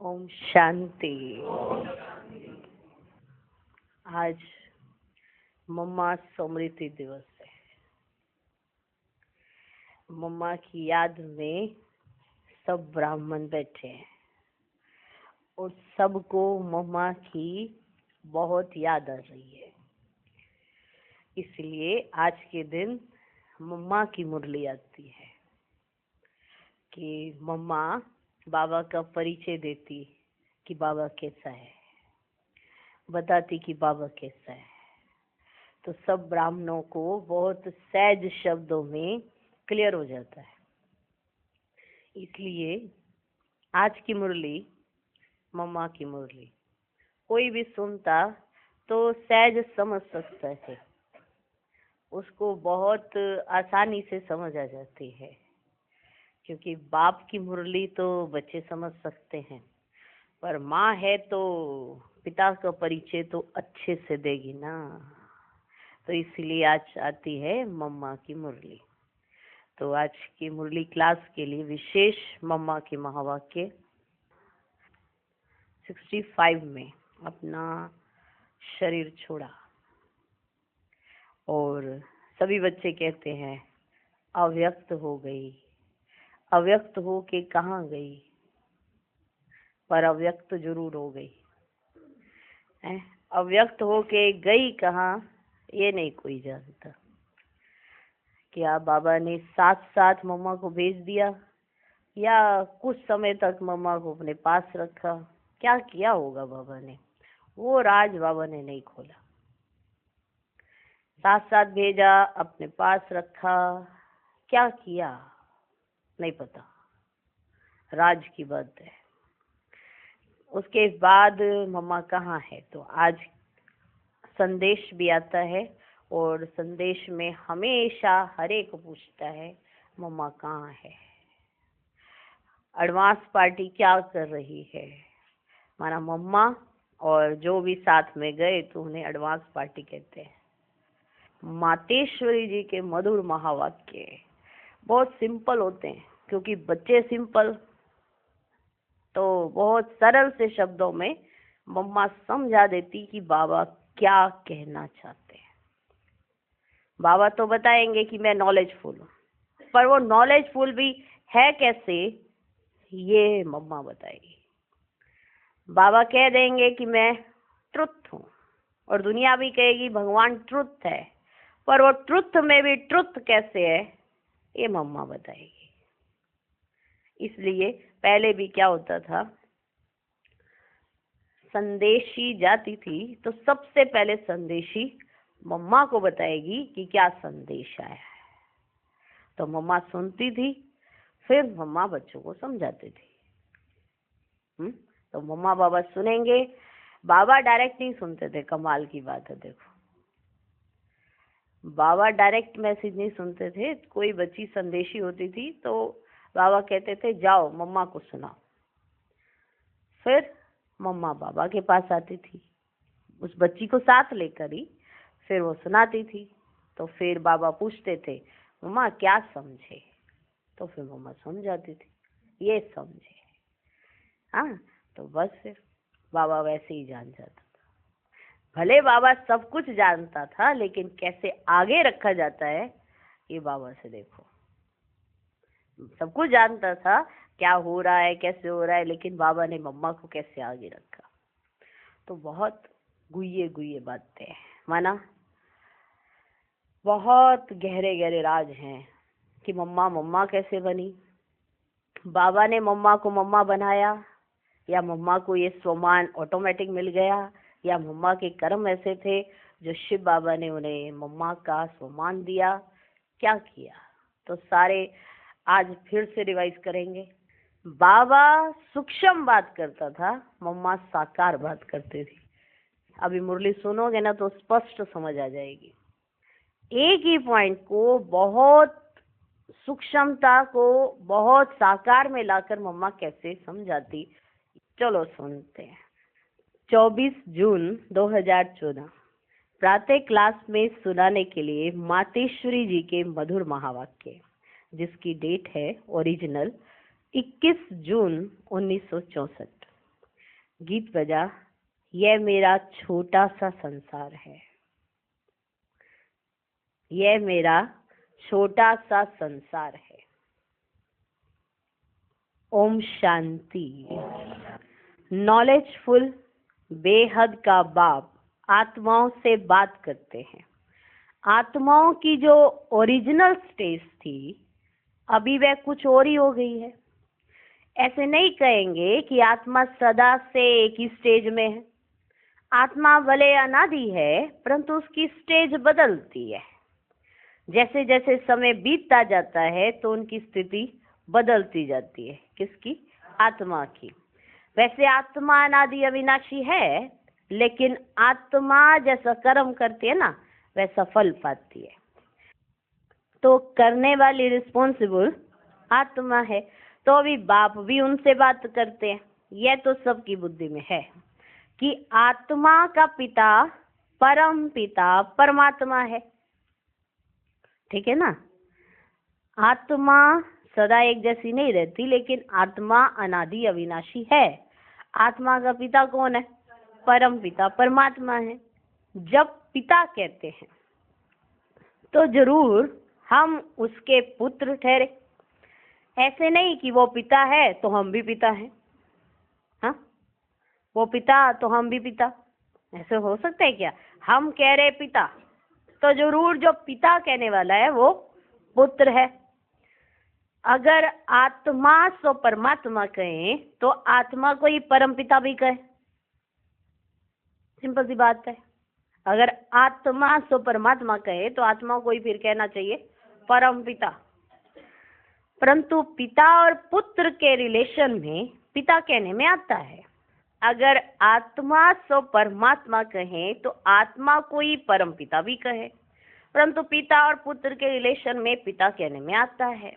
ओम शांति। आज मम्मा स्मृति दिवस है। मम्मा की याद में सब ब्राह्मण बैठे हैं और सबको मम्मा की बहुत याद आ रही है। इसलिए आज के दिन मम्मा की मुरली आती है कि मम्मा बाबा का परिचय देती कि बाबा कैसा है, बताती कि बाबा कैसा है। तो सब ब्राह्मणों को बहुत सहज शब्दों में क्लियर हो जाता है। इसलिए आज की मुरली मम्मा की मुरली कोई भी सुनता तो सहज समझ सकता है, उसको बहुत आसानी से समझ आ जाती है, क्योंकि बाप की मुरली तो बच्चे समझ सकते हैं, पर माँ है तो पिता का परिचय तो अच्छे से देगी ना। तो इसलिए आज आती है मम्मा की मुरली। तो आज की मुरली क्लास के लिए विशेष मम्मा के महावाक्य 65 में अपना शरीर छोड़ा और सभी बच्चे कहते हैं अव्यक्त हो गई। अव्यक्त हो के कहाँ गई, पर अव्यक्त जरूर हो गई। अव्यक्त हो के गई कहाँ ये नहीं कोई जानता। क्या बाबा ने साथ साथ मम्मा को भेज दिया या कुछ समय तक मम्मा को अपने पास रखा, क्या किया होगा बाबा ने, वो राज बाबा ने नहीं खोला। साथ साथ भेजा, अपने पास रखा, क्या किया नहीं पता, राज की बात है। उसके बाद मम्मा कहाँ है, तो आज संदेश भी आता है और संदेश में हमेशा हर एक पूछता है मम्मा कहाँ है, एडवांस पार्टी क्या कर रही है। माना मम्मा और जो भी साथ में गए तो उन्हें एडवांस पार्टी कहते हैं। मातेश्वरी जी के मधुर महावाक्य बहुत सिंपल होते हैं, क्योंकि बच्चे सिंपल, तो बहुत सरल से शब्दों में मम्मा समझा देती कि बाबा क्या कहना चाहते हैं। बाबा तो बताएंगे कि मैं नॉलेजफुल हूँ, पर वो नॉलेजफुल भी है कैसे ये मम्मा बताएगी। बाबा कह देंगे कि मैं ट्रुथ हूँ और दुनिया भी कहेगी भगवान ट्रुथ है, पर वो ट्रुथ में भी ट्रुथ कैसे है ये मम्मा बताएगी। इसलिए पहले भी क्या होता था, संदेशी जाती थी तो सबसे पहले संदेशी मम्मा को बताएगी कि क्या संदेश आया है। तो मम्मा सुनती थी, फिर मम्मा बच्चों को समझाती थी। तो मम्मा बाबा सुनेंगे, बाबा डायरेक्ट नहीं सुनते थे। कमाल की बात है, देखो बाबा डायरेक्ट मैसेज नहीं सुनते थे। कोई बच्ची संदेशी होती थी तो बाबा कहते थे जाओ मम्मा को सुनाओ। फिर मम्मा बाबा के पास आती थी, उस बच्ची को साथ लेकर ही फिर वो सुनाती थी। तो फिर बाबा पूछते थे मम्मा क्या समझे, तो फिर मम्मा समझाती थी ये समझे। हाँ, तो बस फिर बाबा वैसे ही जान जाता था। भले बाबा सब कुछ जानता था, लेकिन कैसे आगे रखा जाता है ये बाबा से देखो। सब कुछ जानता था क्या हो रहा है, कैसे हो रहा है, लेकिन बाबा ने मम्मा को कैसे आगे रखा। तो बहुत गुये गुये बातें हैं, माना बहुत गहरे गहरे राज हैं कि मम्मा मम्मा कैसे बनी, बाबा ने मम्मा को मम्मा बनाया, या मम्मा को ये स्वमान ऑटोमेटिक मिल गया, या मम्मा के कर्म ऐसे थे जो शिव बाबा ने उन्हें मम्मा का स्वमान दिया, क्या किया। तो सारे आज फिर से रिवाइज करेंगे। बाबा सूक्ष्म बात करता था, मम्मा साकार बात करती थी। अभी मुरली सुनोगे ना तो स्पष्ट समझ आ जाएगी। एक ही पॉइंट को बहुत सूक्ष्मता को बहुत साकार में लाकर मम्मा कैसे समझाती, चलो सुनते हैं। 24 जून 2014 प्रातः क्लास में सुनाने के लिए मातेश्वरी जी के मधुर महावाक्य, जिसकी डेट है ओरिजिनल 21 जून 1964। गीत बजा, यह मेरा छोटा सा संसार है, यह मेरा छोटा सा संसार है। ओम शांति। नॉलेजफुल बेहद का बाप आत्माओं से बात करते हैं। आत्माओं की जो ओरिजिनल स्टेज थी, अभी वह कुछ और ही हो गई है। ऐसे नहीं कहेंगे कि आत्मा सदा से एक ही स्टेज में है। आत्मा भले अनादि है, परंतु उसकी स्टेज बदलती है। जैसे जैसे समय बीतता जाता है तो उनकी स्थिति बदलती जाती है। किसकी? आत्मा की। वैसे आत्मा अनादि अविनाशी है, लेकिन आत्मा जैसा कर्म करती है ना, वैसा फल पाती है। तो करने वाली रिस्पॉन्सिबल आत्मा है। तो अभी बाप भी उनसे बात करते हैं। यह तो सबकी बुद्धि में है कि आत्मा का पिता परम पिता परमात्मा है। ठीक है ना? आत्मा सदा एक जैसी नहीं रहती, लेकिन आत्मा अनादि अविनाशी है। आत्मा का पिता कौन है? परम पिता परमात्मा है। जब पिता कहते हैं तो जरूर हम उसके पुत्र ठहरे। ऐसे नहीं कि वो पिता है तो हम भी पिता हैं। हाँ, वो पिता तो हम भी पिता, ऐसे हो सकता है क्या? हम कह रहे पिता, तो जरूर जो पिता कहने वाला है वो पुत्र है। अगर आत्मा सो परमात्मा कहें तो आत्मा को ही परम पिता भी कहे। सिंपल सी बात है। अगर आत्मा सो परमात्मा कहे तो आत्मा को ही फिर कहना चाहिए परम पिता। परंतु पिता और पुत्र के रिलेशन में पिता कहने में आता है। अगर आत्मा सो परमात्मा कहे तो आत्मा को ही परम पिता भी कहे, परंतु पिता और पुत्र के रिलेशन में पिता कहने में आता है।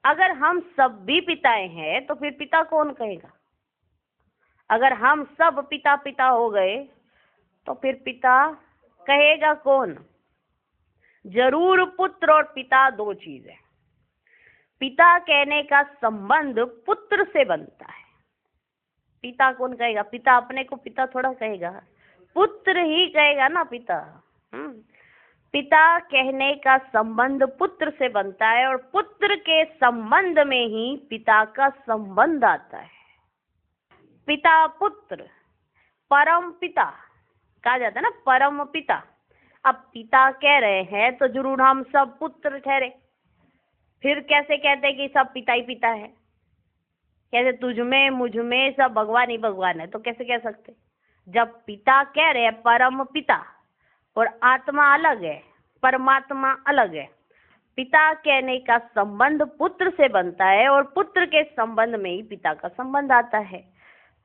अगर हम सब भी पिताएं हैं तो फिर पिता कौन कहेगा? अगर हम सब पिता पिता हो गए तो फिर पिता कहेगा कौन? जरूर पुत्र और पिता दो चीज है। पिता कहने का संबंध पुत्र से बनता है। पिता कौन कहेगा? पिता अपने को पिता थोड़ा कहेगा, पुत्र ही कहेगा ना पिता। पिता कहने का संबंध पुत्र से बनता है और पुत्र के संबंध में ही पिता का संबंध आता है। पिता पुत्र परम पिता कहा जाता है ना, परम पिता। अब पिता कह रहे हैं तो जरूर हम सब पुत्र ठहरे। फिर कैसे कहते हैं कि सब पिता ही पिता है? कैसे तुझ में मुझ में सब भगवान ही भगवान है? तो कैसे कह सकते? जब पिता कह रहे हैं परम पिता और आत्मा अलग है, परमात्मा अलग है, पिता कहने का संबंध पुत्र से बनता है और पुत्र के संबंध में ही पिता का संबंध आता है।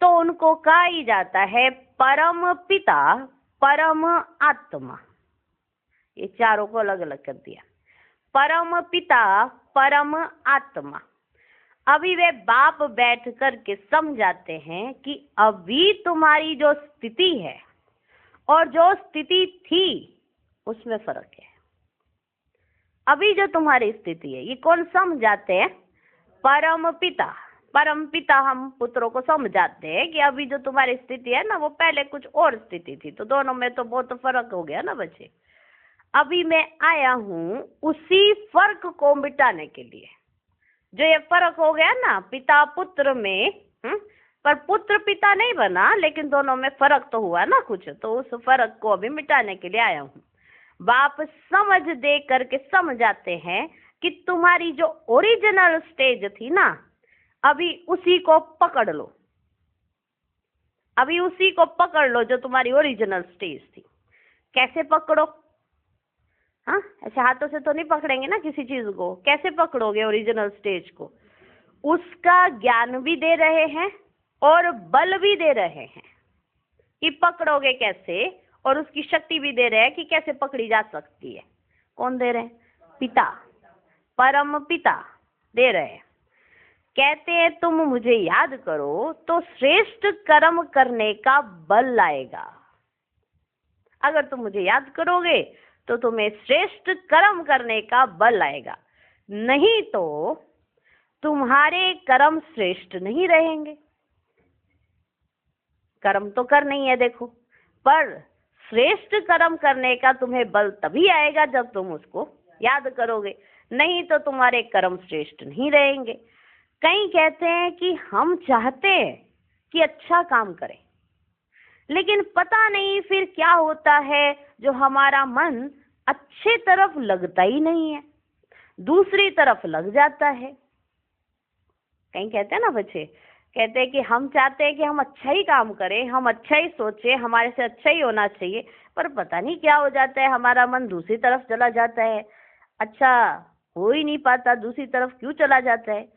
तो उनको कहा ही जाता है परम पिता परम आत्मा। ये चारों को अलग अलग कर दिया। परम पिता परम आत्मा। अभी वे बाप बैठ कर के समझाते हैं कि अभी तुम्हारी जो स्थिति है और जो स्थिति थी उसमें फर्क है। अभी जो तुम्हारी स्थिति है, ये कौन समझाते हैं? परम पिता। परम पिता हम पुत्रों को समझाते हैं कि अभी जो तुम्हारी स्थिति है ना, वो पहले कुछ और स्थिति थी, तो दोनों में तो बहुत फर्क हो गया ना बच्चे। अभी मैं आया हूँ उसी फर्क को मिटाने के लिए। जो ये फर्क हो गया ना पिता पुत्र में, पर पुत्र पिता नहीं बना, लेकिन दोनों में फर्क तो हुआ ना कुछ, तो उस फर्क को अभी मिटाने के लिए आया हूँ। बाप समझ दे करके समझाते हैं कि तुम्हारी जो ओरिजिनल स्टेज थी ना, अभी उसी को पकड़ लो। अभी उसी को पकड़ लो जो तुम्हारी ओरिजिनल स्टेज थी। कैसे पकड़ो? हाँ, ऐसे हाथों से तो नहीं पकड़ेंगे ना किसी चीज को। कैसे पकड़ोगे ओरिजिनल स्टेज को? उसका ज्ञान भी दे रहे हैं और बल भी दे रहे हैं कि पकड़ोगे कैसे, और उसकी शक्ति भी दे रहे हैं कि कैसे पकड़ी जा सकती है। कौन दे रहे हैं? पिता, परम पिता दे रहे हैं। कहते हैं तुम मुझे याद करो तो श्रेष्ठ कर्म करने का बल आएगा। अगर तुम मुझे याद करोगे तो तुम्हें श्रेष्ठ कर्म करने का बल आएगा, नहीं तो तुम्हारे कर्म श्रेष्ठ नहीं रहेंगे। कर्म तो कर नहीं है देखो, पर श्रेष्ठ कर्म करने का तुम्हें बल तभी आएगा जब तुम उसको याद करोगे, नहीं तो तुम्हारे कर्म श्रेष्ठ नहीं रहेंगे। कई कहते हैं कि हम चाहते हैं कि अच्छा काम करें, लेकिन पता नहीं फिर क्या होता है, जो हमारा मन अच्छे तरफ लगता ही नहीं है, दूसरी तरफ लग जाता है। कहीं कहते हैं ना बच्चे, कहते हैं कि हम चाहते हैं कि हम अच्छा ही काम करें, हम अच्छा ही सोचें, हमारे से अच्छा ही होना चाहिए, पर पता नहीं क्या हो जाता है, हमारा मन दूसरी तरफ चला जाता है, अच्छा हो ही नहीं पाता, दूसरी तरफ क्यों चला जाता है?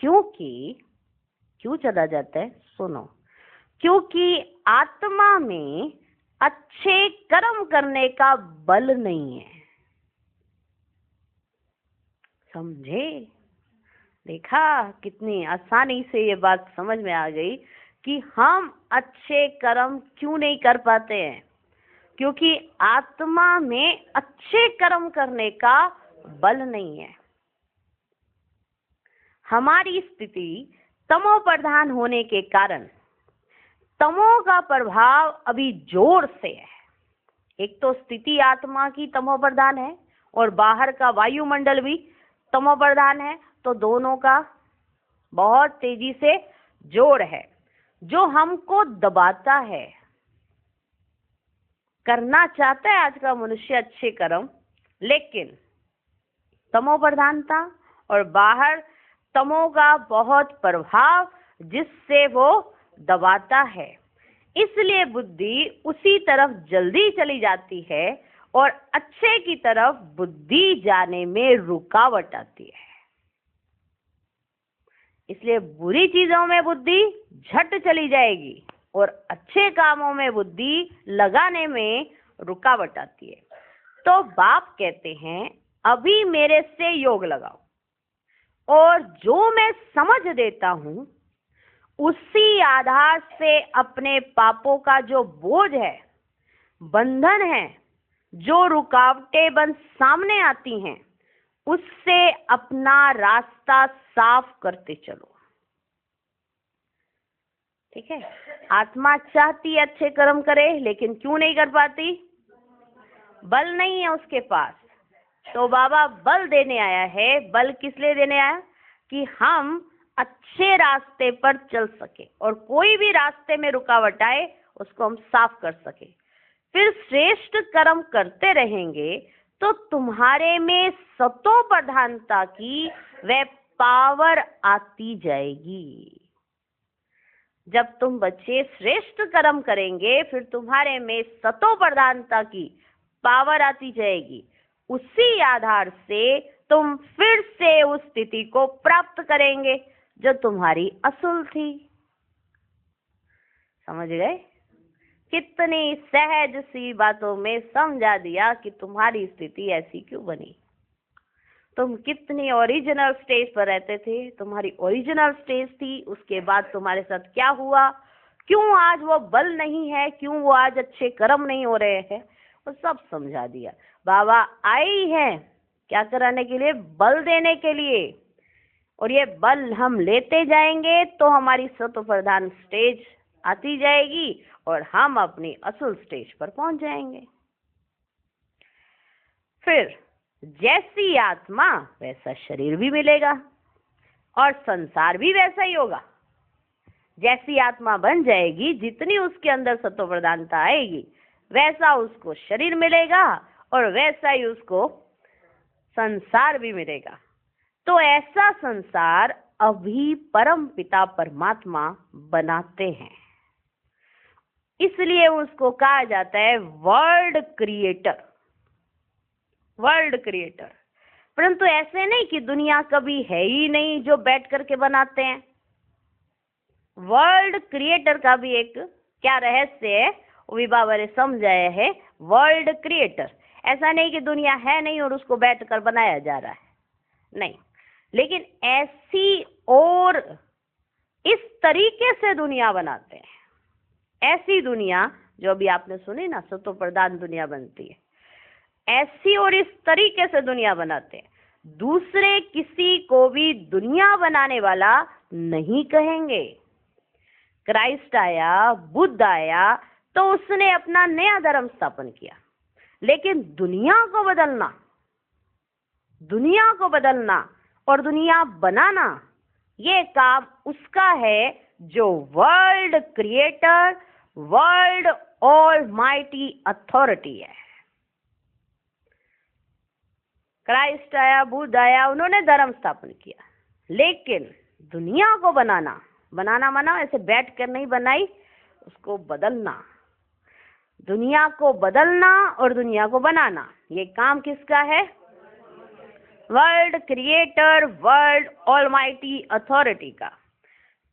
क्यों चला जाता है? सुनो, क्योंकि आत्मा में अच्छे कर्म करने का बल नहीं है। समझे? देखा कितनी आसानी से ये बात समझ में आ गई कि हम अच्छे कर्म क्यों नहीं कर पाते हैं, क्योंकि आत्मा में अच्छे कर्म करने का बल नहीं है। हमारी स्थिति तमो प्रधान होने के कारण तमो का प्रभाव अभी जोर से है। एक तो स्थिति आत्मा की तमो प्रधान है और बाहर का वायुमंडल भी तमो प्रधान है, तो दोनों का बहुत तेजी से जोड़ है जो हमको दबाता है। करना चाहता है आज का मनुष्य अच्छे कर्म, लेकिन तमो प्रधानता और बाहर तमो का बहुत प्रभाव जिससे वो दबाता है, इसलिए बुद्धि उसी तरफ जल्दी चली जाती है और अच्छे की तरफ बुद्धि जाने में रुकावट आती है। इसलिए बुरी चीजों में बुद्धि झट चली जाएगी और अच्छे कामों में बुद्धि लगाने में रुकावट आती है। तो बाप कहते हैं अभी मेरे से योग लगाओ, और जो मैं समझ देता हूं उसी आधार से अपने पापों का जो बोझ है, बंधन है, जो रुकावटें बन सामने आती हैं, उससे अपना रास्ता साफ करते चलो। ठीक है? आत्मा चाहती है अच्छे कर्म करे, लेकिन क्यों नहीं कर पाती? बल नहीं है उसके पास। तो बाबा बल देने आया है। बल किस लिए देने आया? कि हम अच्छे रास्ते पर चल सके और कोई भी रास्ते में रुकावट आए उसको हम साफ कर सके। फिर श्रेष्ठ कर्म करते रहेंगे तो तुम्हारे में सतो प्रधानता की वह पावर आती जाएगी। जब तुम बच्चे श्रेष्ठ कर्म करेंगे फिर तुम्हारे में सतो प्रधानता की पावर आती जाएगी। उसी आधार से तुम फिर से उस स्थिति को प्राप्त करेंगे जो तुम्हारी असूल थी। समझ गए? कितनी सहज सी बातों में समझा दिया कि तुम्हारी स्थिति ऐसी क्यों बनी। तुम कितनी ओरिजिनल स्टेज पर रहते थे, तुम्हारी ओरिजिनल स्टेज थी, उसके बाद तुम्हारे साथ क्या हुआ, क्यों आज वो बल नहीं है, क्यों वो आज अच्छे कर्म नहीं हो रहे हैं, वो सब समझा दिया। बाबा आई है क्या कराने के लिए? बल देने के लिए। और ये बल हम लेते जाएंगे तो हमारी सत्व प्रधान स्टेज आती जाएगी और हम अपनी असल स्टेज पर पहुंच जाएंगे। फिर जैसी आत्मा वैसा शरीर भी मिलेगा और संसार भी वैसा ही होगा। जैसी आत्मा बन जाएगी, जितनी उसके अंदर सत्व प्रधानता आएगी, वैसा उसको शरीर मिलेगा और वैसा ही उसको संसार भी मिलेगा। तो ऐसा संसार अभी परम पिता परमात्मा बनाते हैं, इसलिए उसको कहा जाता है वर्ल्ड क्रिएटर। World creator. परंतु ऐसे नहीं कि दुनिया कभी है ही नहीं जो बैठ करके बनाते हैं। वर्ल्ड क्रिएटर का भी एक क्या रहस्य है वो भी बाबा ने समझाया है। वर्ल्ड क्रिएटर, ऐसा नहीं कि दुनिया है नहीं और उसको बैठकर बनाया जा रहा है, नहीं, लेकिन ऐसी और इस तरीके से दुनिया बनाते हैं। ऐसी दुनिया जो अभी आपने सुनी ना, सत्व प्रधान दुनिया बनती है, ऐसी और इस तरीके से दुनिया बनाते हैं। दूसरे किसी को भी दुनिया बनाने वाला नहीं कहेंगे। क्राइस्ट आया, बुद्ध आया, तो उसने अपना नया धर्म स्थापन किया। लेकिन दुनिया को बदलना और दुनिया बनाना, ये काम उसका है जो world creator, world almighty authority है। क्राइस्ट आया, बुद्ध आया, उन्होंने धर्म स्थापन किया। लेकिन दुनिया को बनाना माना ऐसे बैठ कर नहीं बनाई, उसको बदलना, दुनिया को बदलना और दुनिया को बनाना, ये काम किसका है? World creator, world almighty authority का।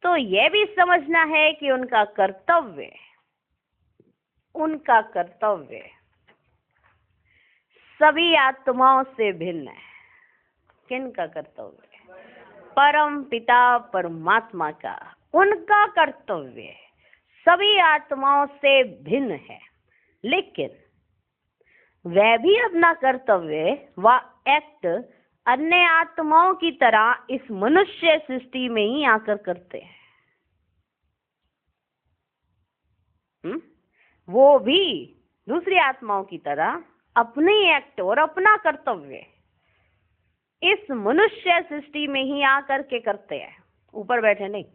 तो ये भी समझना है कि उनका कर्तव्य सभी आत्माओं से भिन्न है। किनका कर्तव्य? परम पिता परमात्मा का। उनका कर्तव्य सभी आत्माओं से भिन्न है, लेकिन वह भी अपना कर्तव्य व एक्ट अन्य आत्माओं की तरह इस मनुष्य सृष्टि में ही आकर करते हैं। वो भी दूसरी आत्माओं की तरह अपने एक्ट और अपना कर्तव्य इस मनुष्य सृष्टि में ही आकर के करते हैं, ऊपर बैठे नहीं।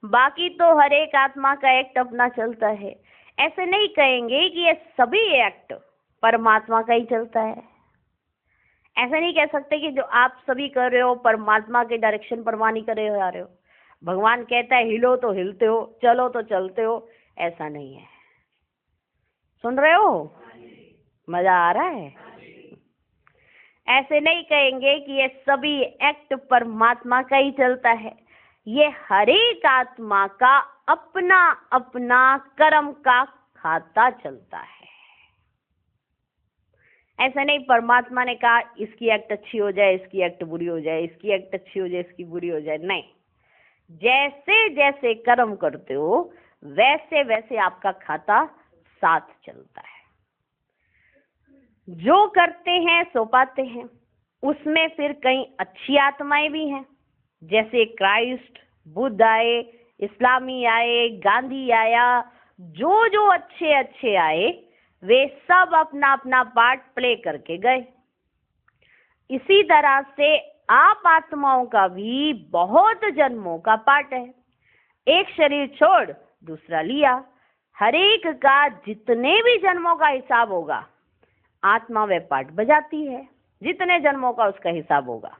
बाकी तो हर एक आत्मा का एक्ट अपना चलता है। ऐसे नहीं कहेंगे कि ये सभी एक्ट परमात्मा का ही चलता है। ऐसे नहीं कह सकते कि जो आप सभी कर रहे हो परमात्मा के डायरेक्शन परवाह नहीं कर रहे हो, जा रहे हो। भगवान कहता है हिलो तो हिलते हो, चलो तो चलते हो, ऐसा नहीं है। सुन रहे हो? मजा आ रहा है? ऐसे नहीं कहेंगे कि ये सभी एक्ट परमात्मा का ही चलता है। ये हर एक आत्मा का अपना अपना कर्म का खाता चलता है। ऐसा नहीं परमात्मा ने कहा इसकी एक्ट अच्छी हो जाए, इसकी एक्ट बुरी हो जाए, इसकी एक्ट अच्छी हो जाए, इसकी बुरी हो जाए। नहीं, जैसे जैसे कर्म करते हो वैसे वैसे आपका खाता साथ चलता है। जो करते हैं सो पाते हैं। उसमें फिर कई अच्छी आत्माएं भी हैं, जैसे क्राइस्ट, बुद्ध आए, इस्लामी आए, गांधी आया, जो जो अच्छे अच्छे आए वे सब अपना अपना पार्ट प्ले करके गए। इसी तरह से आप आत्माओं का भी बहुत जन्मों का पार्ट है। एक शरीर छोड़ दूसरा लिया, हर एक का जितने भी जन्मों का हिसाब होगा आत्मा वे पार्ट बजाती है। जितने जन्मों का उसका हिसाब होगा।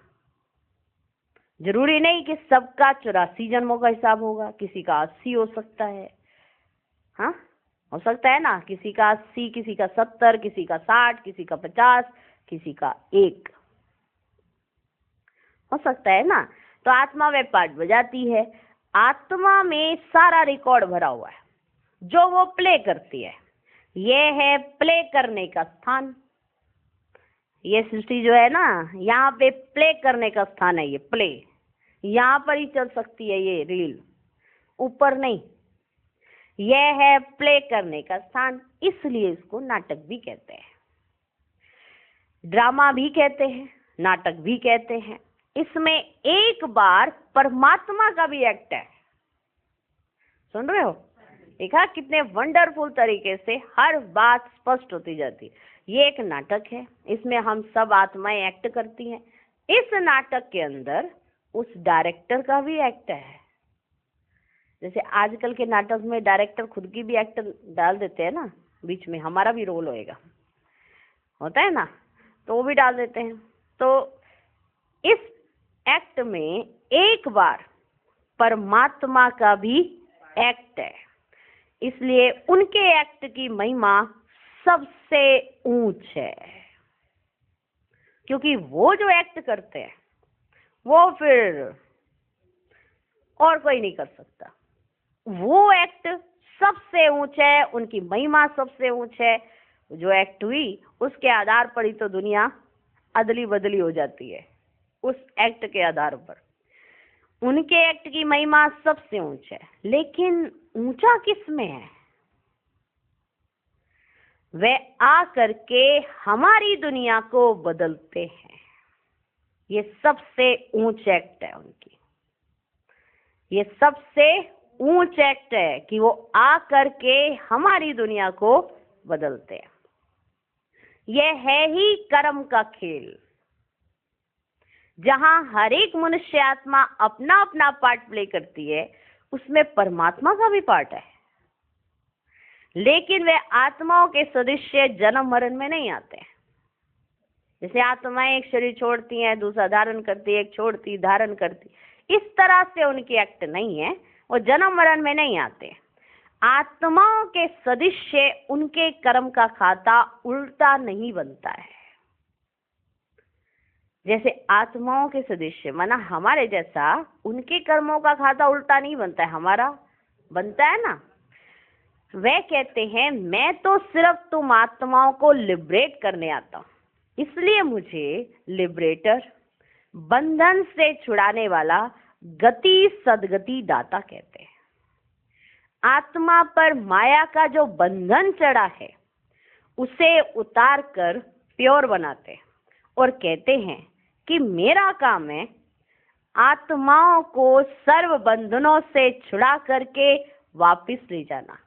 जरूरी नहीं कि सबका 84 जन्मों का हिसाब होगा, किसी का 80 हो सकता है। हाँ, हो सकता है ना, किसी का 80, किसी का 70, किसी का 60, किसी का 50, किसी का 1 हो सकता है ना। तो आत्मा वे पार्ट बजाती है। आत्मा में सारा रिकॉर्ड भरा हुआ है जो वो प्ले करती है। ये है प्ले करने का स्थान। ये सृष्टि जो है ना, यहाँ पे प्ले करने का स्थान है। ये प्ले यहाँ पर ही चल सकती है, ये रील ऊपर नहीं। यह है प्ले करने का स्थान, इसलिए इसको नाटक भी कहते हैं, ड्रामा भी कहते हैं, नाटक भी कहते हैं। इसमें एक बार परमात्मा का भी एक्ट है। सुन रहे हो? देखा कितने वंडरफुल तरीके से हर बात स्पष्ट होती जाती है। ये एक नाटक है, इसमें हम सब आत्माएं एक्ट करती हैं। इस नाटक के अंदर उस डायरेक्टर का भी एक्ट है। जैसे आजकल के नाटक में डायरेक्टर खुद की भी एक्ट डाल देते हैं ना, बीच में हमारा भी रोल होता है ना, तो वो भी डाल देते हैं। तो इस एक्ट में एक बार परमात्मा का भी एक्ट है, इसलिए उनके एक्ट की महिमा सबसे ऊंच है। क्योंकि वो जो एक्ट करते हैं वो फिर और कोई नहीं कर सकता। वो एक्ट सबसे ऊंच है, उनकी महिमा सबसे ऊंच है। जो एक्ट हुई उसके आधार पर ही तो दुनिया अदली बदली हो जाती है। उस एक्ट के आधार पर उनके एक्ट की महिमा सबसे ऊंच है। लेकिन ऊंचा किस में है? वे आ करके हमारी दुनिया को बदलते हैं। ये सबसे ऊंच एक्ट है उनकी, ये सबसे ऊंच एक्ट है कि वो आ करके हमारी दुनिया को बदलते हैं। यह है ही कर्म का खेल, जहां हर एक मनुष्य आत्मा अपना अपना पार्ट प्ले करती है, उसमें परमात्मा का भी पार्ट है। लेकिन वे आत्माओं के सदृश्य जन्म मरण में नहीं आते हैं। जैसे आत्माएं एक शरीर छोड़ती हैं, दूसरा धारण करती है, एक छोड़ती धारण करती, इस तरह से उनकी एक्ट नहीं है, वो जन्म मरण में नहीं आते। आत्माओं के सदृश्य उनके कर्म का खाता उल्टा नहीं बनता है। जैसे आत्माओं के सदृश्य माना हमारे जैसा उनके कर्मों का खाता उल्टा नहीं बनता है, हमारा बनता है ना। वे कहते हैं मैं तो सिर्फ तुम आत्माओं को लिबरेट करने आता हूं, इसलिए मुझे लिबरेटर, बंधन से छुड़ाने वाला, गति सदगति दाता कहते हैं। आत्मा पर माया का जो बंधन चढ़ा है उसे उतार कर प्योर बनाते हैं और कहते हैं कि मेरा काम है आत्माओं को सर्व बंधनों से छुड़ा करके वापस ले जाना।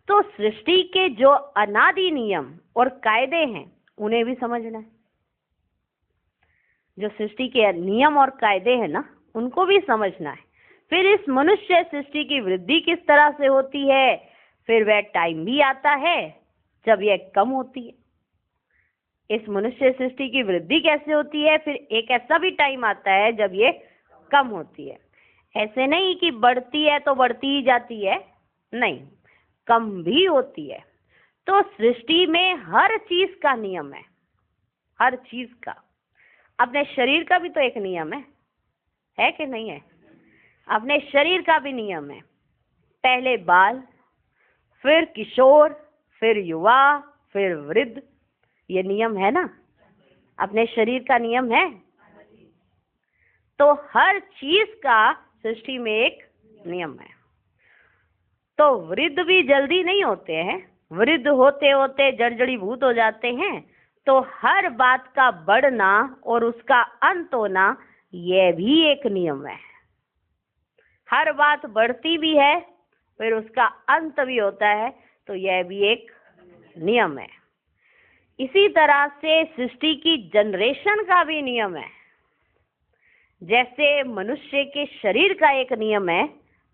तो सृष्टि के जो अनादि नियम और कायदे हैं उन्हें भी समझना है। जो सृष्टि के नियम और कायदे हैं ना, उनको भी समझना है। फिर इस मनुष्य सृष्टि की वृद्धि किस तरह से होती है, फिर वह टाइम भी आता है जब यह कम होती है। इस मनुष्य सृष्टि की वृद्धि कैसे होती है, फिर एक ऐसा भी टाइम आता है जब ये कम होती है। ऐसे नहीं कि बढ़ती है तो बढ़ती ही जाती है, नहीं, कम भी होती है। तो सृष्टि में हर चीज का नियम है, हर चीज का। अपने शरीर का भी तो एक नियम है कि नहीं है? अपने शरीर का भी नियम है। पहले बाल, फिर किशोर, फिर युवा, फिर वृद्ध, ये नियम है ना, अपने शरीर का नियम है। तो हर चीज का सृष्टि में एक नियम है। तो वृद्ध भी जल्दी नहीं होते हैं, वृद्ध होते होते जर्जरीभूत हो जाते हैं। तो हर बात का बढ़ना और उसका अंत होना, यह भी एक नियम है। हर बात बढ़ती भी है, फिर उसका अंत भी होता है, तो यह भी एक नियम है। इसी तरह से सृष्टि की जनरेशन का भी नियम है। जैसे मनुष्य के शरीर का एक नियम है,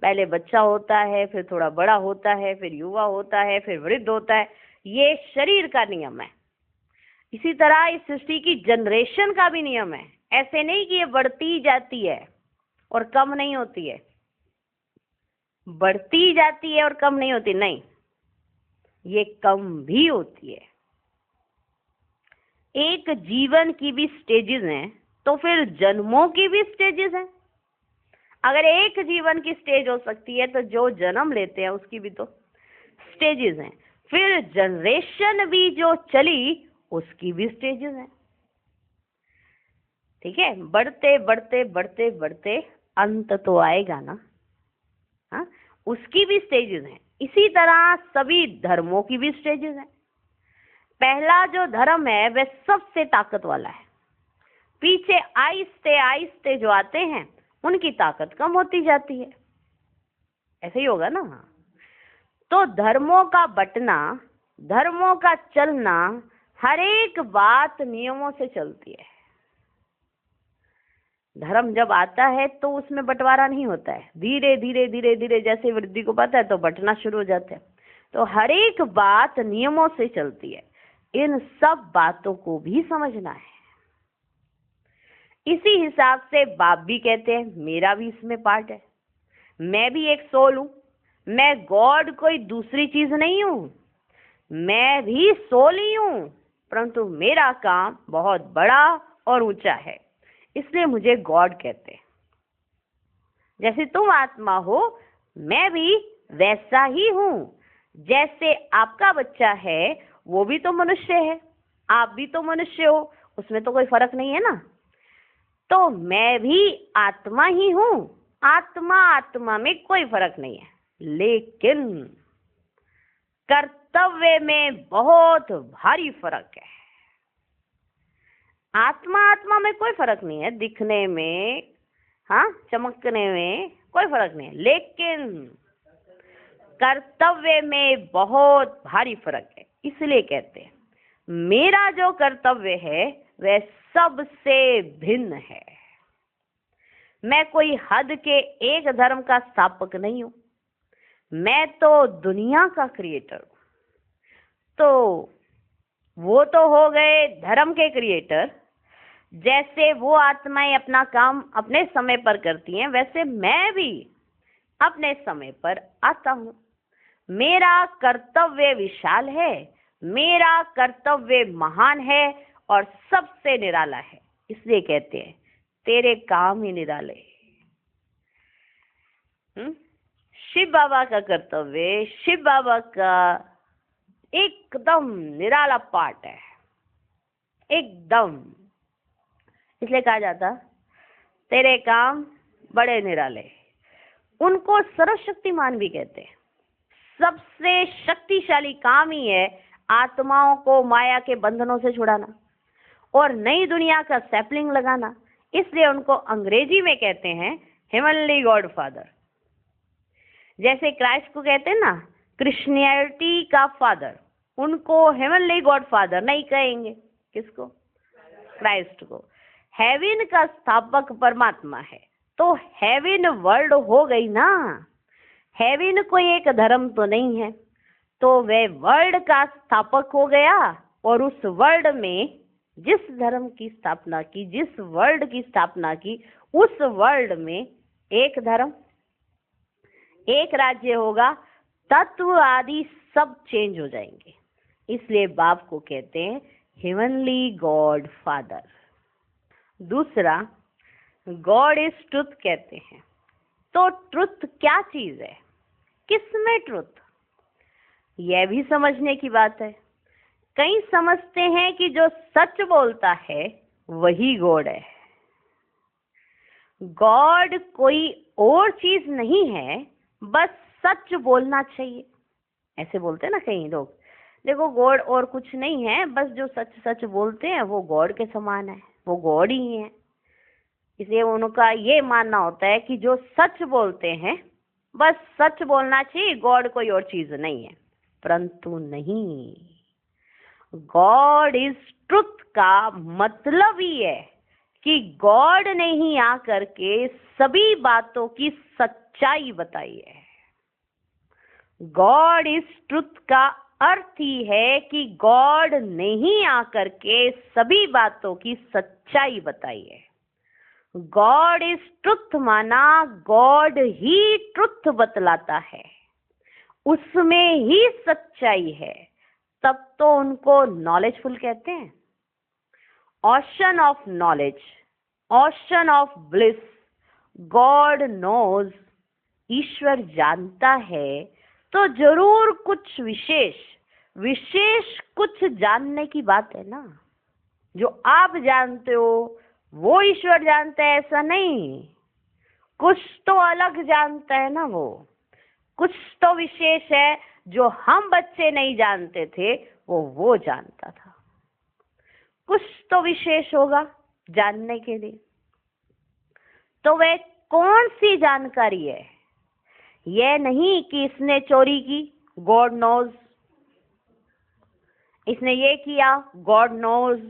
पहले बच्चा होता है, फिर थोड़ा बड़ा होता है, फिर युवा होता है, फिर वृद्ध होता है, ये शरीर का नियम है। इसी तरह इस सृष्टि की जनरेशन का भी नियम है। ऐसे नहीं कि ये बढ़ती जाती है और कम नहीं होती है, बढ़ती जाती है और कम नहीं होती, नहीं, ये कम भी होती है। एक जीवन की भी स्टेजेस हैं, तो फिर जन्मों की भी स्टेजेस हैं। अगर एक जीवन की स्टेज हो सकती है, तो जो जन्म लेते हैं उसकी भी तो स्टेजेस हैं। फिर जनरेशन भी जो चली उसकी भी स्टेजेस हैं। ठीक है, बढ़ते बढ़ते बढ़ते बढ़ते अंत तो आएगा ना, हाँ, उसकी भी स्टेजेस हैं। इसी तरह सभी धर्मों की भी स्टेजेस हैं। पहला जो धर्म है वह सबसे ताकत वाला है, पीछे आहिस्ते आहिस्ते जो आते हैं उनकी ताकत कम होती जाती है। ऐसे ही होगा ना। तो धर्मों का बंटना, धर्मों का चलना, हर एक बात नियमों से चलती है। धर्म जब आता है तो उसमें बंटवारा नहीं होता है, धीरे धीरे धीरे धीरे जैसे वृद्धि को पाता है तो बंटना शुरू हो जाता है। तो हर एक बात नियमों से चलती है। इन सब बातों को भी समझना है। इसी हिसाब से बाप भी कहते हैं मेरा भी इसमें पार्ट है, मैं भी एक सोल हूं, मैं गॉड कोई दूसरी चीज नहीं हूं, मैं भी सोल ही हूं, परंतु मेरा काम बहुत बड़ा और ऊंचा है, इसलिए मुझे गॉड कहते हैं। जैसे तुम आत्मा हो, मैं भी वैसा ही हूं। जैसे आपका बच्चा है वो भी तो मनुष्य है, आप भी तो मनुष्य हो, उसमें तो कोई फर्क नहीं है ना। तो मैं भी आत्मा ही हूं, आत्मा आत्मा में कोई फर्क नहीं है, लेकिन कर्तव्य में बहुत भारी फर्क है। आत्मा आत्मा में कोई फर्क नहीं है, दिखने में, हाँ, चमकने में कोई फर्क नहीं है, लेकिन कर्तव्य में बहुत भारी फर्क है। इसलिए कहते हैं मेरा जो कर्तव्य है वह सबसे भिन्न है। मैं कोई हद के एक धर्म का स्थापक नहीं हूं, मैं तो दुनिया का क्रिएटर हूं। तो वो तो हो गए धर्म के क्रिएटर। जैसे वो आत्माएं अपना काम अपने समय पर करती हैं, वैसे मैं भी अपने समय पर आता हूं। मेरा कर्तव्य विशाल है, मेरा कर्तव्य महान है और सबसे निराला है। इसलिए कहते हैं तेरे काम ही निराले। शिव बाबा का कर्तव्य, शिव बाबा का एकदम निराला पार्ट है, एकदम। इसलिए कहा जाता तेरे काम बड़े निराले। उनको सर्वशक्तिमान भी कहते हैं। सबसे शक्तिशाली काम ही है आत्माओं को माया के बंधनों से छुड़ाना और नई दुनिया का सैपलिंग लगाना। इसलिए उनको अंग्रेजी में कहते हैं हेवनली गॉड फादर। जैसे क्राइस्ट को कहते हैं ना क्रिश्चियनिटी का फादर, उनको हेवनली गॉड फादर नहीं कहेंगे। किसको? क्राइस्ट को। हेवन का स्थापक परमात्मा है, तो हेवन वर्ल्ड हो गई ना। हेवन कोई एक धर्म तो नहीं है, तो वह वर्ल्ड का स्थापक हो गया। और उस वर्ल्ड में जिस धर्म की स्थापना की, जिस वर्ल्ड की स्थापना की, उस वर्ल्ड में एक धर्म, एक राज्य होगा। तत्व आदि सब चेंज हो जाएंगे। इसलिए बाप को कहते हैं हेवनली गॉड फादर। दूसरा, गॉड इज ट्रुथ कहते हैं। तो ट्रुथ क्या चीज है? किसमें ट्रुथ? यह भी समझने की बात है। कई समझते हैं कि जो सच बोलता है वही गॉड है। गॉड कोई और चीज नहीं है, बस सच बोलना चाहिए। ऐसे बोलते हैं ना कई लोग, देखो गॉड और कुछ नहीं है, बस जो सच सच बोलते हैं वो गॉड के समान है, वो गॉड ही है। इसलिए उनका ये मानना होता है कि जो सच बोलते हैं बस सच बोलना चाहिए, गॉड कोई और चीज नहीं है। परंतु नहीं, गॉड इज ट्रुथ का मतलब ही है कि गॉड ने ही आकर के सभी बातों की सच्चाई बताई है। गॉड इज ट्रुथ का अर्थ ही है कि गॉड ने ही आकर के सभी बातों की सच्चाई बताई है। गॉड इज ट्रुथ माना गॉड ही ट्रुथ बतलाता है, उसमें ही सच्चाई है। तब तो उनको नॉलेजफुल कहते हैं। Ocean of knowledge, ocean of bliss, God knows, ईश्वर जानता है। तो जरूर कुछ विशेष कुछ जानने की बात है ना। जो आप जानते हो वो ईश्वर जानता है ऐसा नहीं, कुछ तो अलग जानता है ना। वो कुछ तो विशेष है जो हम बच्चे नहीं जानते थे, वो जानता था। कुछ तो विशेष होगा जानने के लिए। तो वह कौन सी जानकारी है? यह नहीं कि इसने चोरी की, गॉड नोज। इसने ये किया, गॉड नोज।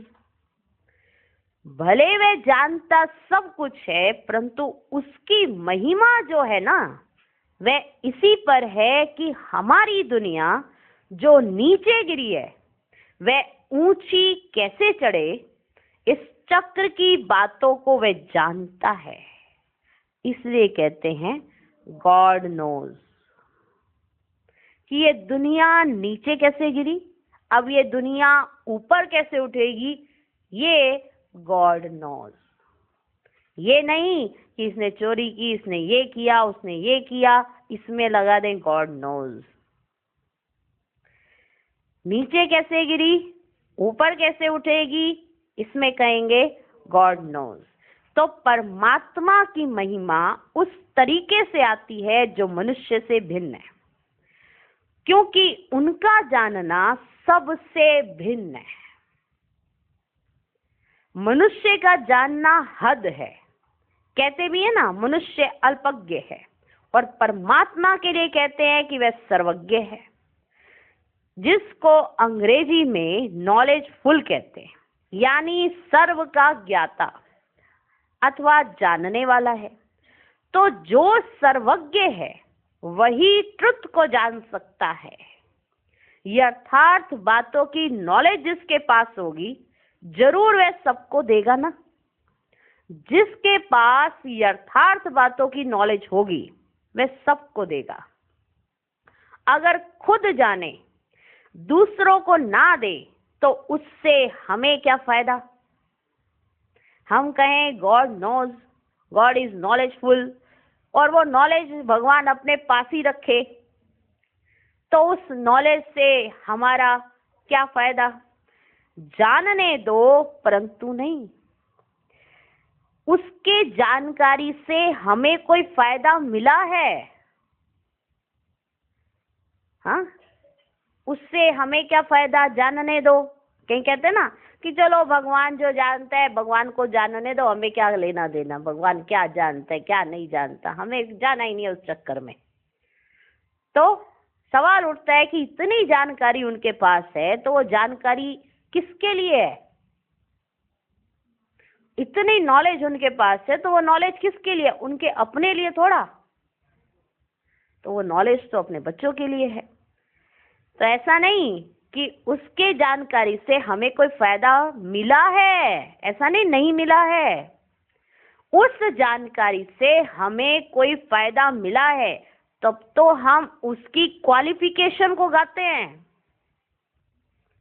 भले वह जानता सब कुछ है, परंतु उसकी महिमा जो है ना, वह इसी पर है कि हमारी दुनिया जो नीचे गिरी है वह ऊंची कैसे चढ़े। इस चक्र की बातों को वह जानता है। इसलिए कहते हैं गॉड नोज कि ये दुनिया नीचे कैसे गिरी, अब ये दुनिया ऊपर कैसे उठेगी, ये गॉड नोज। ये नहीं कि इसने चोरी की, इसने ये किया, उसने ये किया, इसमें लगा दें गॉड नोज। नीचे कैसे गिरी, ऊपर कैसे उठेगी, इसमें कहेंगे गॉड नोज। तो परमात्मा की महिमा उस तरीके से आती है जो मनुष्य से भिन्न है, क्योंकि उनका जानना सबसे भिन्न है। मनुष्य का जानना हद है। कहते भी है ना मनुष्य अल्पज्ञ है, और परमात्मा के लिए कहते हैं कि वह सर्वज्ञ है, जिसको अंग्रेजी में नॉलेजफुल कहते हैं, यानी सर्व का ज्ञाता अथवा जानने वाला है। तो जो सर्वज्ञ है वही ट्रुथ को जान सकता है। यथार्थ बातों की नॉलेज जिसके पास होगी जरूर वह सबको देगा ना। जिसके पास यथार्थ बातों की नॉलेज होगी वह सबको देगा। अगर खुद जाने दूसरों को ना दे तो उससे हमें क्या फायदा। हम कहें God knows, God is knowledgeful, और वो नॉलेज भगवान अपने पास ही रखे, तो उस नॉलेज से हमारा क्या फायदा। जानने दो परंतु नहीं, उसके जानकारी से हमें कोई फायदा मिला है। हाँ, उससे हमें क्या फायदा, जानने दो। कहीं कहते ना कि चलो भगवान जो जानता है भगवान को जानने दो, हमें क्या लेना देना, भगवान क्या जानता है क्या नहीं जानता, हमें जाना ही नहीं है उस चक्कर में। तो सवाल उठता है कि इतनी जानकारी उनके पास है तो वो जानकारी किसके लिए है। इतनी नॉलेज उनके पास है तो वो नॉलेज किसके लिए, उनके अपने लिए थोड़ा। तो वो नॉलेज तो अपने बच्चों के लिए है। तो ऐसा नहीं कि उसके जानकारी से हमें कोई फायदा मिला है, ऐसा नहीं मिला है। उस जानकारी से हमें कोई फायदा मिला है तब तो हम उसकी क्वालिफिकेशन को गाते हैं।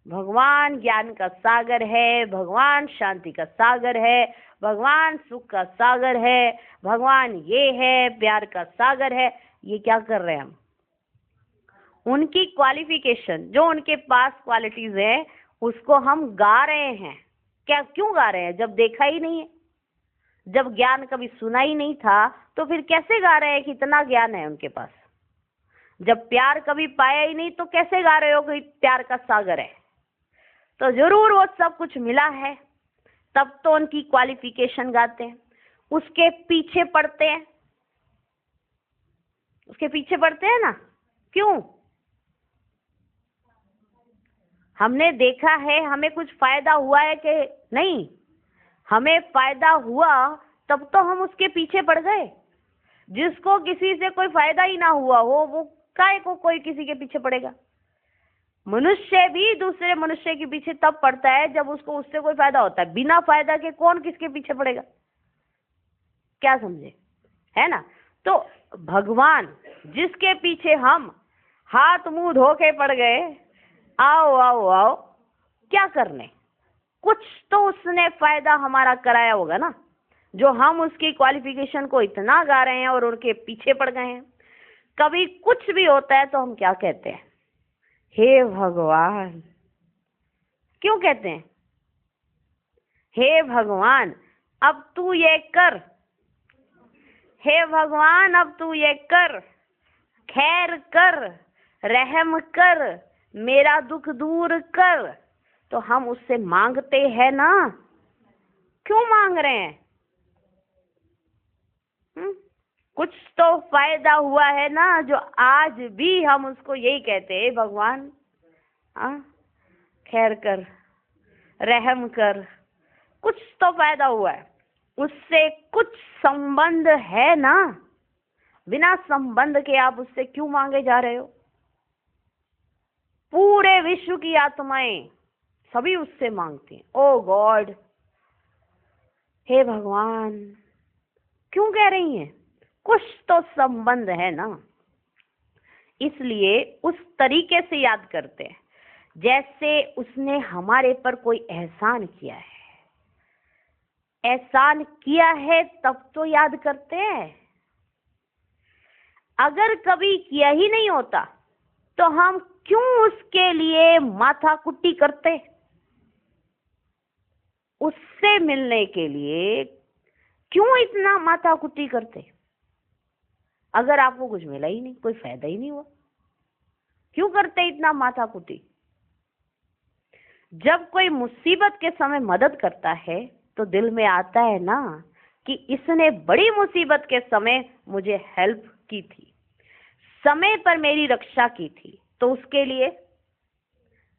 भगवान ज्ञान का सागर है, भगवान शांति का सागर है, भगवान सुख का सागर है, भगवान ये है, प्यार का सागर है। ये क्या कर रहे हैं हम, उनकी क्वालिफिकेशन, जो उनके पास क्वालिटीज है उसको हम गा रहे हैं। क्या क्यों गा रहे हैं, जब देखा ही नहीं है, जब ज्ञान कभी सुना ही नहीं था तो फिर कैसे गा रहे हैं कि इतना ज्ञान है उनके पास। जब प्यार कभी पाया ही नहीं तो कैसे गा रहे हो कि प्यार का सागर है। तो जरूर वो सब कुछ मिला है तब तो उनकी क्वालिफिकेशन गाते हैं, उसके पीछे पड़ते हैं, उसके पीछे पड़ते हैं ना। क्यों, हमने देखा है हमें कुछ फायदा हुआ है कि नहीं। हमें फायदा हुआ तब तो हम उसके पीछे पड़ गए। जिसको किसी से कोई फायदा ही ना हुआ हो वो काहे को कोई किसी के पीछे पड़ेगा। मनुष्य भी दूसरे मनुष्य के पीछे तब पड़ता है जब उसको उससे कोई फायदा होता है। बिना फायदा के कौन किसके पीछे पड़ेगा, क्या समझे, है ना। तो भगवान जिसके पीछे हम हाथ मुंह धो के पड़ गए, आओ आओ आओ, क्या करने, कुछ तो उसने फायदा हमारा कराया होगा ना, जो हम उसकी क्वालिफिकेशन को इतना गा रहे हैं और उनके पीछे पड़ गए हैं। कभी कुछ भी होता है तो हम क्या कहते हैं, हे भगवान। क्यों कहते हैं, हे भगवान अब तू ये कर, हे भगवान अब तू ये कर, खैर कर, रहम कर, मेरा दुख दूर कर। तो हम उससे मांगते हैं ना, क्यों मांग रहे हैं। कुछ तो फायदा हुआ है ना, जो आज भी हम उसको यही कहते हैं, भगवान खैर कर, रहम कर। कुछ तो फायदा हुआ है, उससे कुछ संबंध है ना। बिना संबंध के आप उससे क्यों मांगे जा रहे हो। पूरे विश्व की आत्माएं सभी उससे मांगती हैं, ओ गॉड, हे भगवान। क्यों कह रही हैं, कुछ तो संबंध है ना। इसलिए उस तरीके से याद करते हैं जैसे उसने हमारे पर कोई एहसान किया है। एहसान किया है तब तो याद करते हैं। अगर कभी किया ही नहीं होता तो हम क्यों उसके लिए माथा कुट्टी करते। उससे मिलने के लिए क्यों इतना माथा कुट्टी करते। अगर आपको कुछ मिला ही नहीं, कोई फायदा ही नहीं हुआ, क्यों करते इतना माथा कुट्टी। जब कोई मुसीबत के समय मदद करता है तो दिल में आता है ना कि इसने बड़ी मुसीबत के समय मुझे हेल्प की थी, समय पर मेरी रक्षा की थी, तो उसके लिए,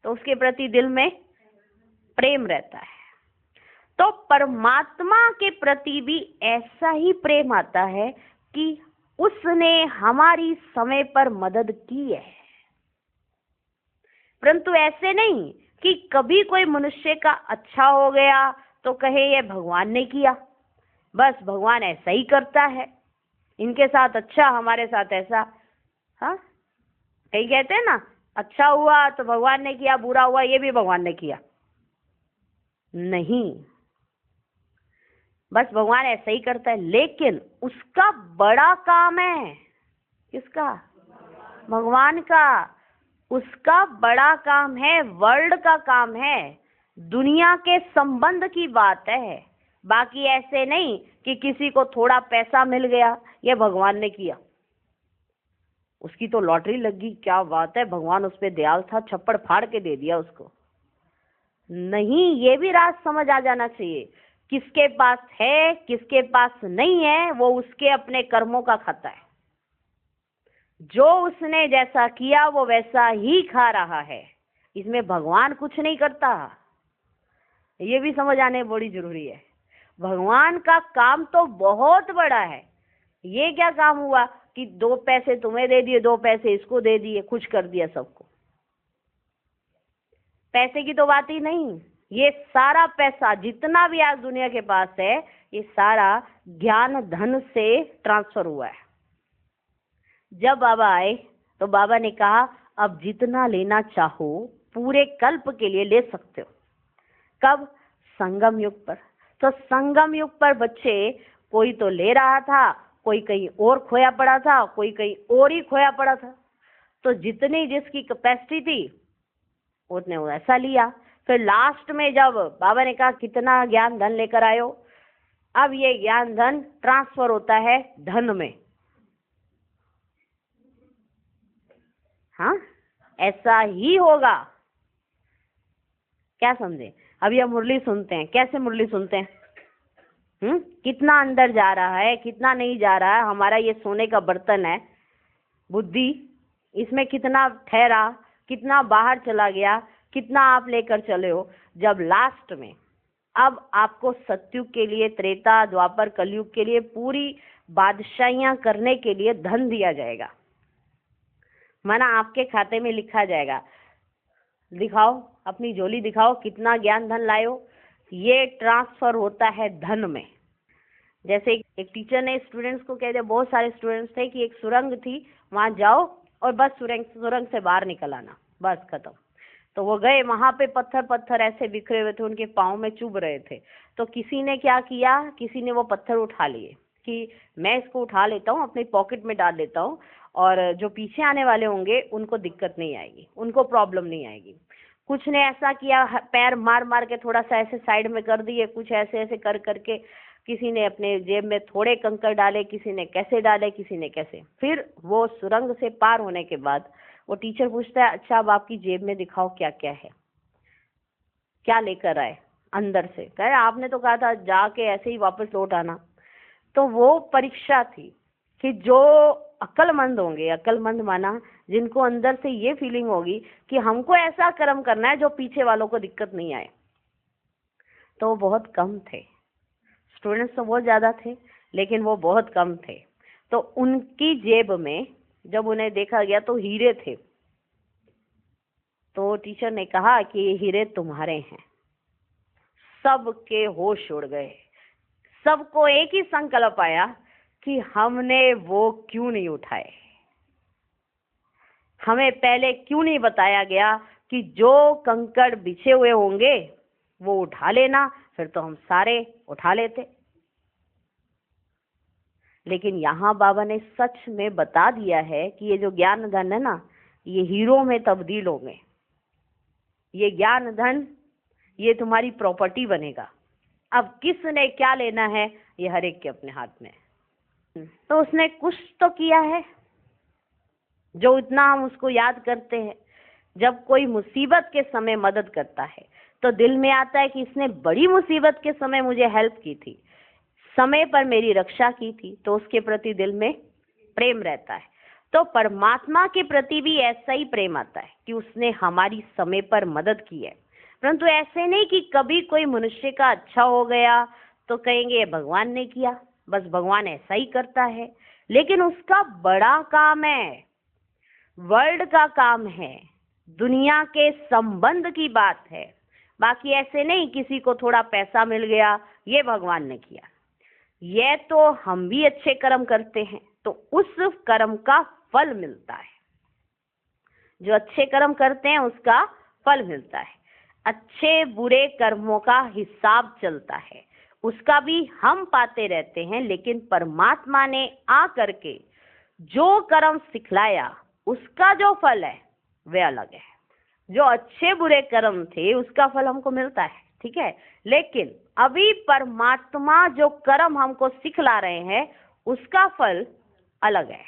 तो उसके प्रति दिल में प्रेम रहता है। तो परमात्मा के प्रति भी ऐसा ही प्रेम आता है कि उसने हमारी समय पर मदद की है। परंतु ऐसे नहीं कि कभी कोई मनुष्य का अच्छा हो गया तो कहे ये भगवान ने किया, बस भगवान ऐसा ही करता है, इनके साथ अच्छा हमारे साथ ऐसा। हाँ, कई कहते हैं ना, अच्छा हुआ तो भगवान ने किया, बुरा हुआ ये भी भगवान ने किया। नहीं, बस भगवान ऐसा ही करता है, लेकिन उसका बड़ा काम है। किसका? भगवान का। उसका बड़ा काम है, वर्ल्ड का काम है, दुनिया के संबंध की बात है। बाकी ऐसे नहीं कि किसी को थोड़ा पैसा मिल गया, ये भगवान ने किया, उसकी तो लॉटरी लग गई, क्या बात है, भगवान उस पे दयाल था, छप्पड़ फाड़ के दे दिया उसको। नहीं, ये भी राज समझ आ जाना चाहिए। किसके पास है किसके पास नहीं है वो उसके अपने कर्मों का खाता है। जो उसने जैसा किया वो वैसा ही खा रहा है, इसमें भगवान कुछ नहीं करता। ये भी समझ आने बड़ी जरूरी है। भगवान का काम तो बहुत बड़ा है। ये क्या काम हुआ कि 2 पैसे तुम्हें दे दिए, 2 पैसे इसको दे दिए, खुश कर दिया सबको। पैसे की तो बात ही नहीं, ये सारा पैसा जितना भी आज दुनिया के पास है, ये सारा ज्ञान धन से ट्रांसफर हुआ है। जब बाबा आए तो बाबा ने कहा अब जितना लेना चाहो पूरे कल्प के लिए ले सकते हो। कब? संगम युग पर। तो संगम युग पर बच्चे, कोई तो ले रहा था, कोई कहीं और खोया पड़ा था, कोई कहीं और ही खोया पड़ा था। तो जितनी जिसकी कैपेसिटी थी उसने वैसा लिया। फिर लास्ट में जब बाबा ने कहा कितना ज्ञान धन लेकर आयो, अब ये ज्ञान धन ट्रांसफर होता है धन में। हाँ, ऐसा ही होगा। क्या समझे? अब ये मुरली सुनते हैं, कैसे मुरली सुनते हैं? कितना अंदर जा रहा है, कितना नहीं जा रहा है। हमारा ये सोने का बर्तन है बुद्धि, इसमें कितना ठहरा, कितना बाहर चला गया, कितना आप लेकर चले हो। जब लास्ट में अब आपको सतयुग के लिए, त्रेता द्वापर कलयुग के लिए पूरी बादशाहियां करने के लिए धन दिया जाएगा, माना आपके खाते में लिखा जाएगा, दिखाओ अपनी झोली, दिखाओ कितना ज्ञान धन लायो। ये ट्रांसफर होता है धन में। जैसे एक टीचर ने स्टूडेंट्स को कह दिया, बहुत सारे स्टूडेंट्स थे, कि एक सुरंग थी, वहां जाओ और बस सुरंग से बाहर निकल आना, बस खत्म। तो वो गए, वहां पे पत्थर पत्थर ऐसे बिखरे हुए थे, उनके पाँव में चुभ रहे थे। तो किसी ने क्या किया, किसी ने वो पत्थर उठा लिए कि मैं इसको उठा लेता हूँ, अपनी पॉकेट में डाल लेता हूँ, और जो पीछे आने वाले होंगे उनको दिक्कत नहीं आएगी, उनको प्रॉब्लम नहीं आएगी। कुछ ने ऐसा किया, पैर मार मार के थोड़ा सा ऐसे साइड में कर दिए, कुछ ऐसे ऐसे कर करके किसी ने अपने जेब में थोड़े कंकड़ डाले, किसी ने कैसे डाले, किसी ने कैसे। फिर वो सुरंग से पार होने के बाद वो टीचर पूछता है, अच्छा अब आपकी जेब में दिखाओ क्या क्या है, क्या लेकर आए अंदर से। कहे आपने तो कहा था जाके ऐसे ही वापस लौट आना। तो वो परीक्षा थी कि जो अक्लमंद होंगे, अक्लमंद माना जिनको अंदर से ये फीलिंग होगी कि हमको ऐसा कर्म करना है जो पीछे वालों को दिक्कत नहीं आए, तो वो बहुत कम थे। स्टूडेंट्स तो बहुत ज्यादा थे, लेकिन वो बहुत कम थे। तो उनकी जेब में जब उन्हें देखा गया तो हीरे थे। तो टीचर ने कहा कि ये हीरे तुम्हारे हैं। सबके होश उड़ गए, सबको एक ही संकल्प आया कि हमने वो क्यों नहीं उठाए, हमें पहले क्यों नहीं बताया गया कि जो कंकड़ बिछे हुए होंगे वो उठा लेना, फिर तो हम सारे उठा लेते। लेकिन यहाँ बाबा ने सच में बता दिया है कि ये जो ज्ञान धन है ना, ये हीरो में तब्दील होंगे। ये ज्ञान धन ये तुम्हारी प्रॉपर्टी बनेगा। अब किसने क्या लेना है ये हर एक के अपने हाथ में। तो उसने कुछ तो किया है जो इतना हम उसको याद करते हैं। जब कोई मुसीबत के समय मदद करता है तो दिल में आता है कि इसने बड़ी मुसीबत के समय मुझे हेल्प की थी, समय पर मेरी रक्षा की थी, तो उसके प्रति दिल में प्रेम रहता है। तो परमात्मा के प्रति भी ऐसा ही प्रेम आता है कि उसने हमारी समय पर मदद की है। परंतु ऐसे नहीं कि कभी कोई मनुष्य का अच्छा हो गया तो कहेंगे भगवान ने किया, बस भगवान ऐसा ही करता है। लेकिन उसका बड़ा काम है, वर्ल्ड का काम है, दुनिया के संबंध की बात है। बाकी ऐसे नहीं किसी को थोड़ा पैसा मिल गया ये भगवान ने किया। ये तो हम भी अच्छे कर्म करते हैं तो उस कर्म का फल मिलता है। जो अच्छे कर्म करते हैं उसका फल मिलता है। अच्छे बुरे कर्मों का हिसाब चलता है, उसका भी हम पाते रहते हैं। लेकिन परमात्मा ने आ करके जो कर्म सिखलाया उसका जो फल है वह अलग है। जो अच्छे बुरे कर्म थे उसका फल हमको मिलता है, ठीक है। लेकिन अभी परमात्मा जो कर्म हमको सिखला रहे हैं उसका फल अलग है।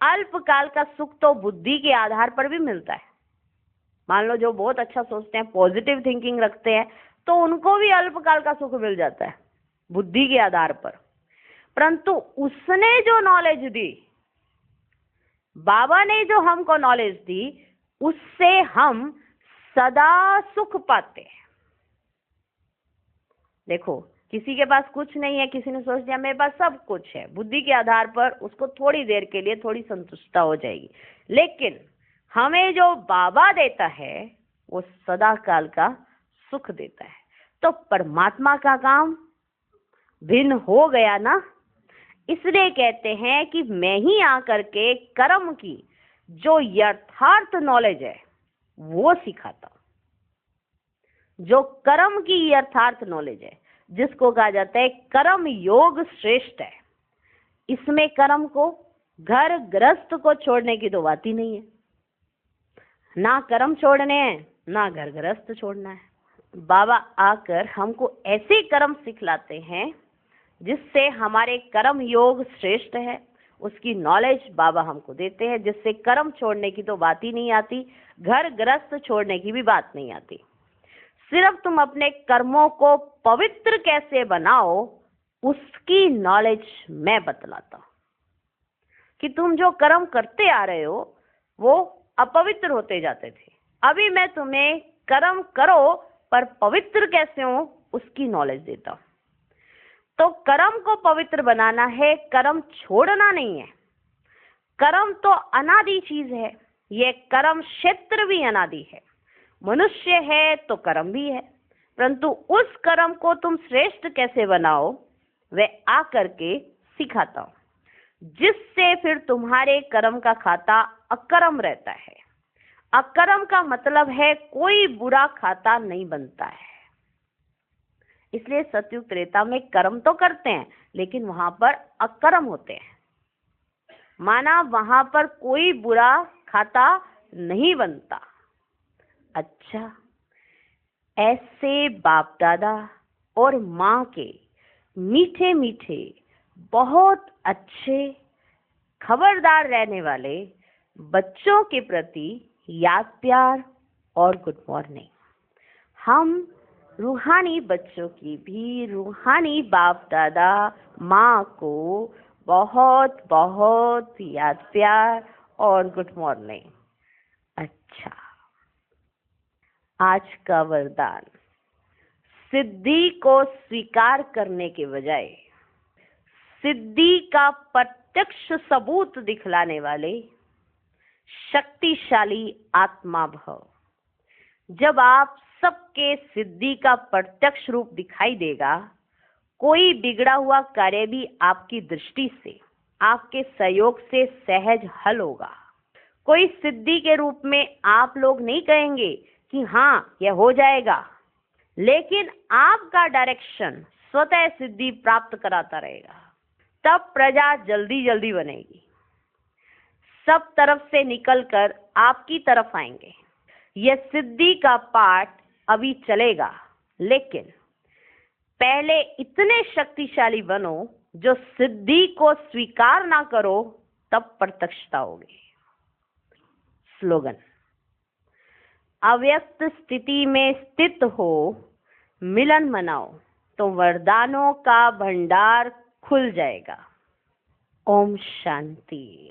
अल्पकाल का सुख तो बुद्धि के आधार पर भी मिलता है। मान लो जो बहुत अच्छा सोचते हैं, पॉजिटिव थिंकिंग रखते हैं, तो उनको भी अल्पकाल का सुख मिल जाता है बुद्धि के आधार पर। परंतु उसने जो नॉलेज दी, बाबा ने जो हमको नॉलेज दी, उससे हम सदा सुख पाते हैं। देखो किसी के पास कुछ नहीं है, किसी ने सोच दिया मेरे पास सब कुछ है, बुद्धि के आधार पर उसको थोड़ी देर के लिए थोड़ी संतुष्टता हो जाएगी। लेकिन हमें जो बाबा देता है वो सदा काल का सुख देता है। तो परमात्मा का काम भिन्न हो गया ना। इसलिए कहते हैं कि मैं ही आकर के कर्म की जो यथार्थ नॉलेज है वो सिखाता हूं। जो कर्म की यथार्थ नॉलेज है, जिसको कहा जाता है कर्म योग श्रेष्ठ है। इसमें कर्म को, घर गृहस्थ को छोड़ने की तो बात ही नहीं है। ना कर्म छोड़ने हैं ना घर गृहस्थ छोड़ना है। बाबा आकर हमको ऐसे कर्म सिखलाते हैं जिससे हमारे कर्म योग श्रेष्ठ है, उसकी नॉलेज बाबा हमको देते हैं, जिससे कर्म छोड़ने की तो बात ही नहीं आती, घर गृहस्थ छोड़ने की भी बात नहीं आती। सिर्फ तुम अपने कर्मों को पवित्र कैसे बनाओ उसकी नॉलेज मैं बतलाता हूं। कि तुम जो कर्म करते आ रहे हो वो अपवित्र होते जाते थे, अभी मैं तुम्हें कर्म करो पर पवित्र कैसे हो उसकी नॉलेज देता हूं। तो कर्म को पवित्र बनाना है, कर्म छोड़ना नहीं है। कर्म तो अनादि चीज है, ये कर्म क्षेत्र भी अनादि है। मनुष्य है तो कर्म भी है, परंतु उस कर्म को तुम श्रेष्ठ कैसे बनाओ वह आकर के सिखाता हूं, जिससे फिर तुम्हारे कर्म का खाता अकर्म रहता है। अकर्म का मतलब है कोई बुरा खाता नहीं बनता है। इसलिए सतयुग त्रेता में कर्म तो करते हैं लेकिन वहां पर अकर्म होते हैं, माना वहां पर कोई बुरा खाता नहीं बनता। अच्छा, ऐसे बाप दादा और माँ के मीठे मीठे बहुत अच्छे खबरदार रहने वाले बच्चों के प्रति याद प्यार और गुड मॉर्निंग। हम रूहानी बच्चों की भी रूहानी बाप दादा माँ को बहुत बहुत याद प्यार और गुड मॉर्निंग। अच्छा, आज का वरदान, सिद्धि को स्वीकार करने के बजाय सिद्धि का प्रत्यक्ष सबूत दिखलाने वाले शक्तिशाली आत्मा भव। जब आप सबके सिद्धि का प्रत्यक्ष रूप दिखाई देगा, कोई बिगड़ा हुआ कार्य भी आपकी दृष्टि से, आपके सहयोग से सहज हल होगा। कोई सिद्धि के रूप में आप लोग नहीं कहेंगे कि हाँ यह हो जाएगा, लेकिन आपका डायरेक्शन स्वतः सिद्धि प्राप्त कराता रहेगा। तब प्रजा जल्दी जल्दी बनेगी, सब तरफ से निकलकर आपकी तरफ आएंगे। यह सिद्धि का पाठ अभी चलेगा, लेकिन पहले इतने शक्तिशाली बनो जो सिद्धि को स्वीकार ना करो तब प्रत्यक्षता होगी। स्लोगन, अव्यक्त स्थिति में स्थित हो मिलन मनाओ तो वरदानों का भंडार खुल जाएगा। ओम शांति।